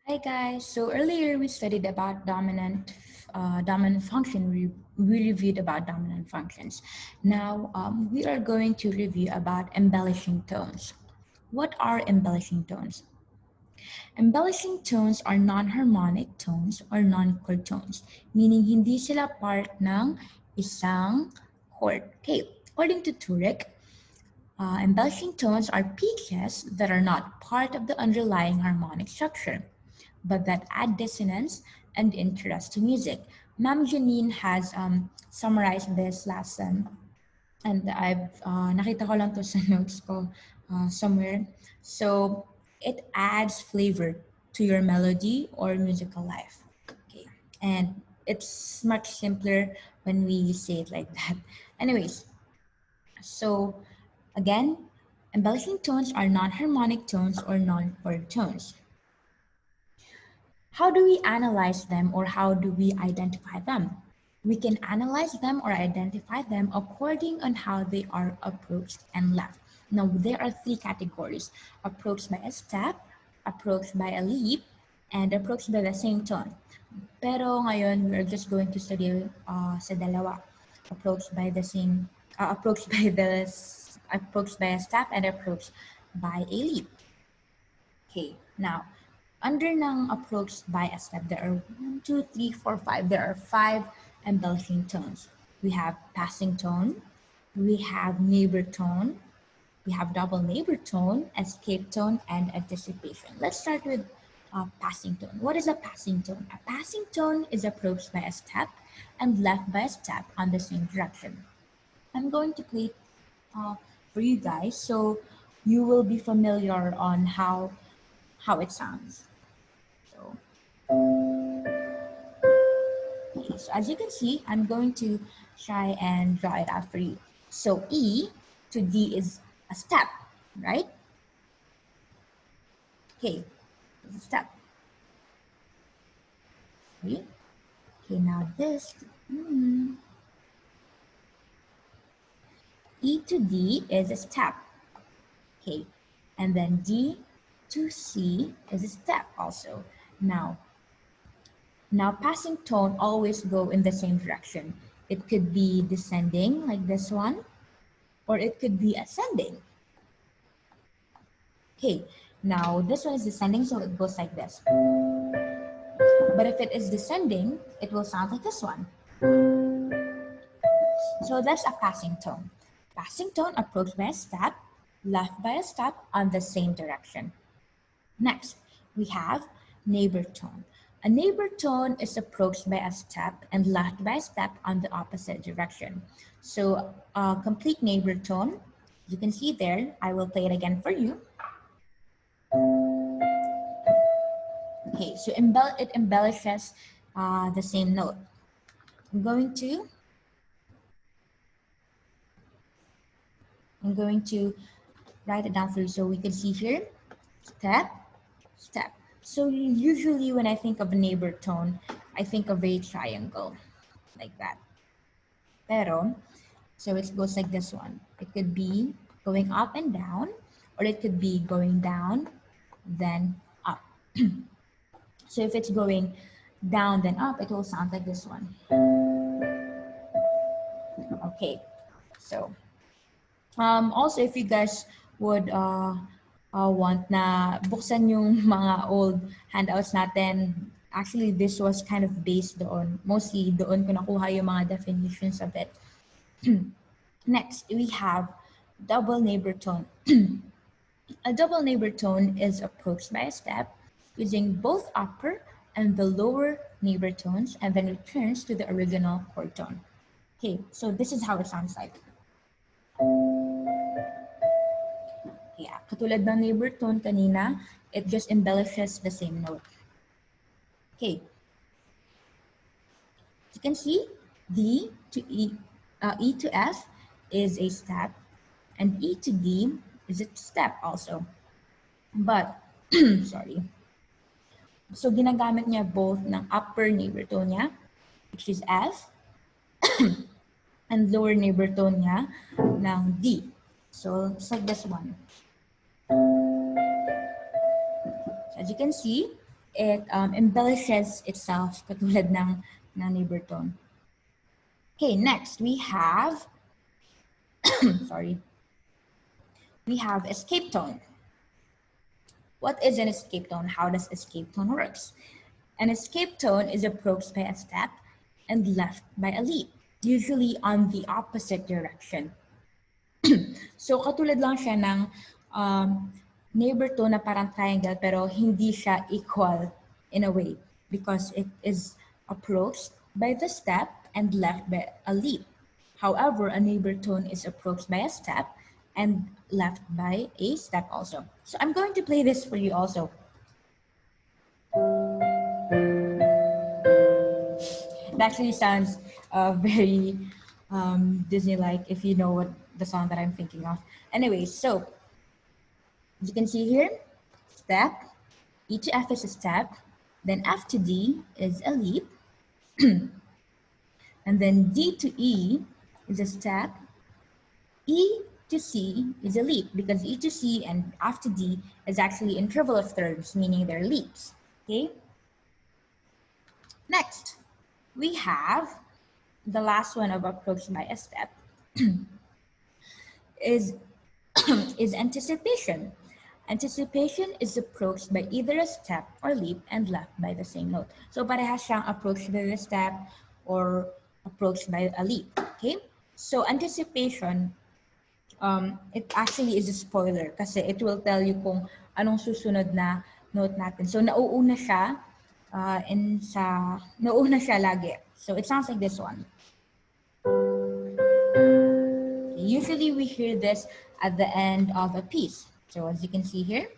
Hi guys. So earlier we studied about dominant function. We reviewed about dominant functions. Now we are going to review about embellishing tones. What are embellishing tones? Embellishing tones are non-harmonic tones or non-chord tones, meaning hindi sila part ng isang chord. Okay, according to Turek, embellishing tones are pitches that are not part of the underlying harmonic structure, but that add dissonance and interest to music. Ma'am Janine has summarized this lesson, and I've nakita ko lang to sa notes ko somewhere. So it adds flavor to your melody or musical life. Okay, and it's much simpler when we say it like that. Anyways, so again, embellishing tones are non-harmonic tones or non-chord tones. How do we analyze them or how do we identify them? We can analyze them or identify them according on how they are approached and left. Now, there are three categories: approached by a step, approached by a leap, and approached by the same tone. Pero ngayon, we're just going to study sa dalawa. Approached by the same, approached by a step and approached by a leap. Okay, now, under ng approach by a step, there are 1, 2, 3, 4, 5. There are 5 embellishing tones. We have passing tone, we have neighbor tone, we have double neighbor tone, escape tone, and anticipation. Let's start with passing tone. What is a passing tone? A passing tone is approached by a step and left by a step on the same direction. I'm going to play for you guys so you will be familiar on how it sounds. So, okay, so as you can see, I'm going to try and draw it out for you. So E to D is a step, right? Okay, it's a step. Okay, okay now this E to D is a step. Okay, and then D to C is a step also. Now passing tone always go in the same direction. It could be descending like this one, or it could be ascending. Okay, now this one is descending, so it goes like this. But if it is descending, it will sound like this one. So that's a passing tone. Passing tone approached by a step, left by a step on the same direction. Next, we have neighbor tone. A neighbor tone is approached by a step and left by a step on the opposite direction. So a complete neighbor tone, you can see there, I will play it again for you. Okay, so it embellishes the same note. I'm going to write it down for you so we can see here. Step, step. So usually when I think of a neighbor tone, I think of a triangle like that. Pero, so it goes like this one. It could be going up and down, or it could be going down, then up. So if it's going down, then up, it will sound like this one. Okay, so also if you guys would want na buksan yung mga old handouts natin, actually this was kind of based doon. Mostly doon ko nakuha yung mga definitions of it. Next, we have double neighbor tone. A double neighbor tone is approached by a step using both upper and the lower neighbor tones and then returns to the original chord tone. Okay, so this is how it sounds like. Yeah, katulad ng neighbor tone kanina, it just embellishes the same note. Okay. You can see D to E to F is a step, and E to D is a step also. But, sorry. So, ginagamit niya both ng upper neighbor tone niya, which is F, and lower neighbor tone niya ng D. So, it's like this one. So as you can see, it embellishes itself katulad ng neighbor tone. Okay, next we have, sorry, we have escape tone. What is an escape tone? How does escape tone works? An escape tone is approached by a step and left by a leap, usually on the opposite direction. So katulad lang siya ng neighbor tone na parang triangle pero hindi siya equal in a way because it is approached by the step and left by a leap. However, a neighbor tone is approached by a step and left by a step also. So I'm going to play this for you also. It actually sounds very Disney-like if you know what the song that I'm thinking of. Anyway, so as you can see here, step, E to F is a step, then F to D is a leap, and then D to E is a step, E to C is a leap because E to C and F to D is actually interval of terms, meaning they're leaps, okay? Next, we have the last one of approach by a step is, is anticipation. Anticipation is approached by either a step or leap and left by the same note. So parehas siyang approached by a step or approached by a leap, okay? So anticipation, it actually is a spoiler kasi it will tell you kung anong susunod na note natin. So nauuna siya, nauuna siya lagi. So it sounds like this one. Usually we hear this at the end of a piece. So as you can see here,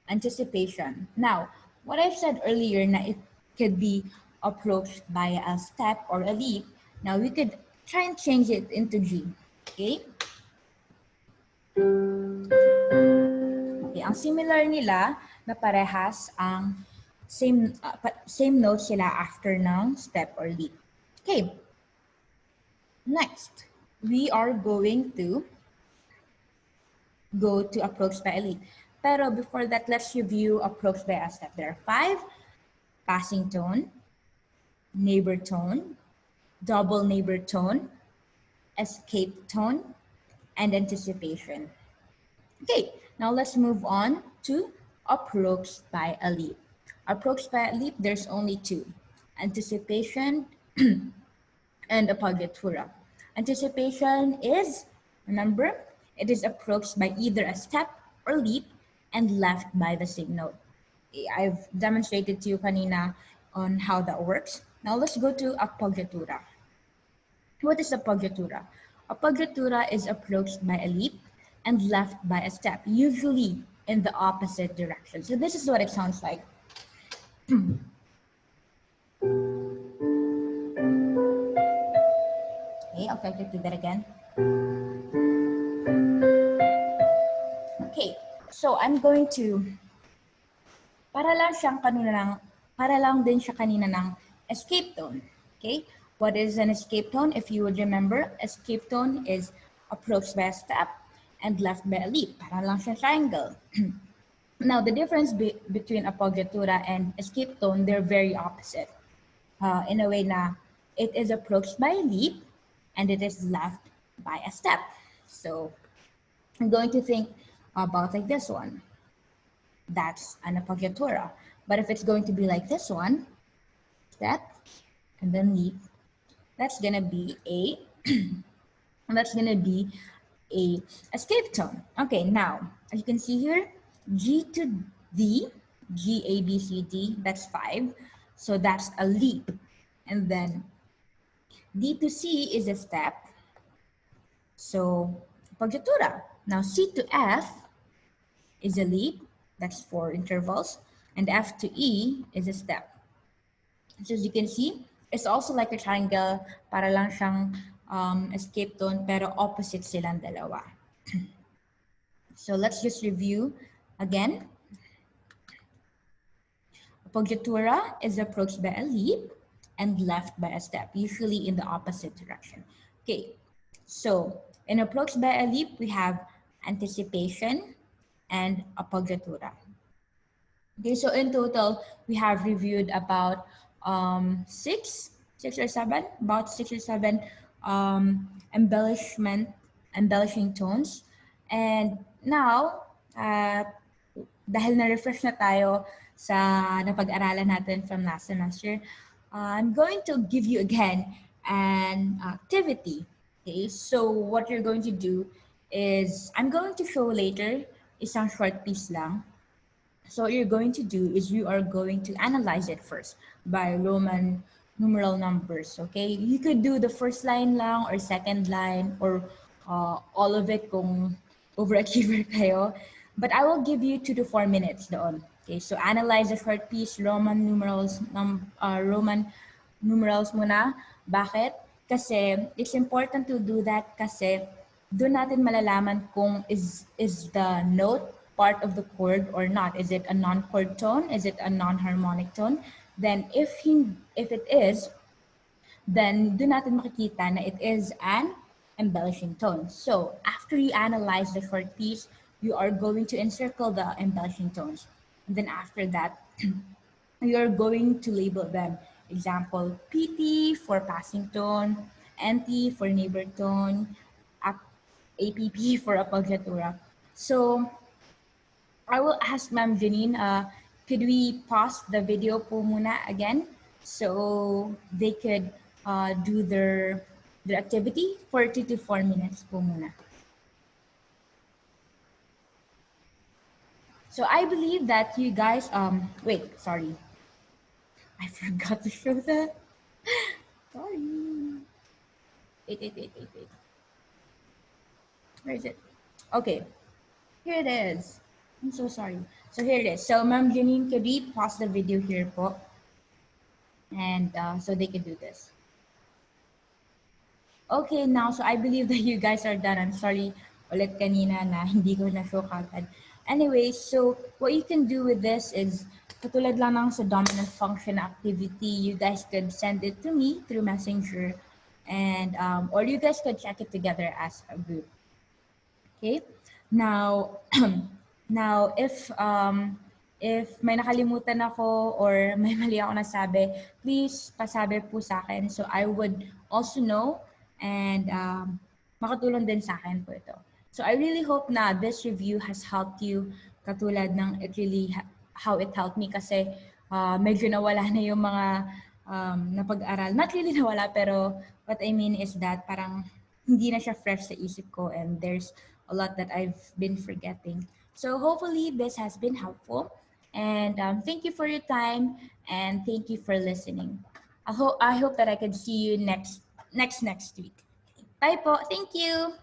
anticipation. Now, what I've said earlier na it could be approached by a step or a leap. Now we could try and change it into G. Okay? Okay, ang similar nila na parehas ang same notes sila after ng step or leap. Okay. Next, we are going to go to approach by a leap. Pero before that, let's review approach by a step. There are 5: passing tone, neighbor tone, double neighbor tone, escape tone, and anticipation. Okay, now let's move on to approach by a leap. Approach by a leap, there's only 2: anticipation and appoggiatura. Anticipation is, remember, it is approached by either a step or leap and left by the same note. I've demonstrated to you kanina on how that works. Now let's go to appoggiatura. What is appoggiatura? Appoggiatura is approached by a leap and left by a step, usually in the opposite direction. So this is what it sounds like. Okay, I'll try to do that again. Okay, so I'm going to, para lang din siya kanina ng escape tone. Okay, what is an escape tone? If you would remember, escape tone is approached by a step and left by a leap. Para lang siya triangle. Now, the difference between appoggiatura and escape tone, they're very opposite. In a way na it is approached by a leap and it is left by a step. So I'm going to think about like this one. That's an appoggiatura. But if it's going to be like this one, step and then leap, that's gonna be a escape tone. Okay, now as you can see here, G to D, G, A, B, C, D, that's 5. So that's a leap. And then D to C is a step. So appoggiatura. Now C to F is a leap. That's 4 intervals. And F to E is a step. So as you can see, it's also like a triangle, para lang siyang escape tone, pero opposite silang dalawa. So let's just review again. Appoggiatura is approached by a leap and left by a step, usually in the opposite direction. Okay, so in approach by a leap, we have anticipation and appoggiatura. Okay, so in total, we have reviewed about six or seven, about 6 or 7 embellishing tones. And now, dahil na-refresh na tayo sa napag-aralan natin from last semester, I'm going to give you again an activity. Okay, so what you're going to do is, I'm going to show later isang short piece lang. So what you're going to do is you are going to analyze it first by Roman numeral numbers, okay? You could do the first line lang or second line or all of it kung overachiever kayo. But I will give you 2 to 4 minutes doon. Okay, so analyze the short piece, Roman numerals muna. Bakit? Kasi it's important to do that kasi doon natin malalaman kung is the note part of the chord or not. Is it a non-chord tone? Is it a non-harmonic tone? Then if it is, then doon natin makikita na it is an embellishing tone. So after you analyze the short piece, you are going to encircle the embellishing tones. And then after that, you're going to label them. Example, PT for passing tone, NT for neighbor tone, APP for appoggiatura. So I will ask Ma'am Janine, could we pause the video po muna again so they could do their activity for 2 to 4 minutes po muna. So I believe that you guys, wait, sorry. I forgot to show that. Sorry. Wait. Where is it? Okay, here it is. I'm so sorry. So here it is. So Ma'am Janine, could we pause the video here po? And so they can do this. Okay, now, so I believe that you guys are done. I'm sorry ulit kanina na hindi ko na-show kagad. Anyway, so what you can do with this is, katulad lang ng sa dominant function activity, you guys could send it to me through Messenger, and or you guys could check it together as a group. Okay? Now, now if may nakalimutan ako or may mali ako nasabi, please pasabi po sa akin so I would also know and makatulong din sa akin po ito. So I really hope na this review has helped you katulad ng how it helped me kasi medyo nawala na yung mga napag-aral. Not really nawala, pero what I mean is that parang hindi na siya fresh sa isip ko and there's a lot that I've been forgetting. So hopefully this has been helpful. And thank you for your time and thank you for listening. I hope that I can see you next week. Bye po. Thank you.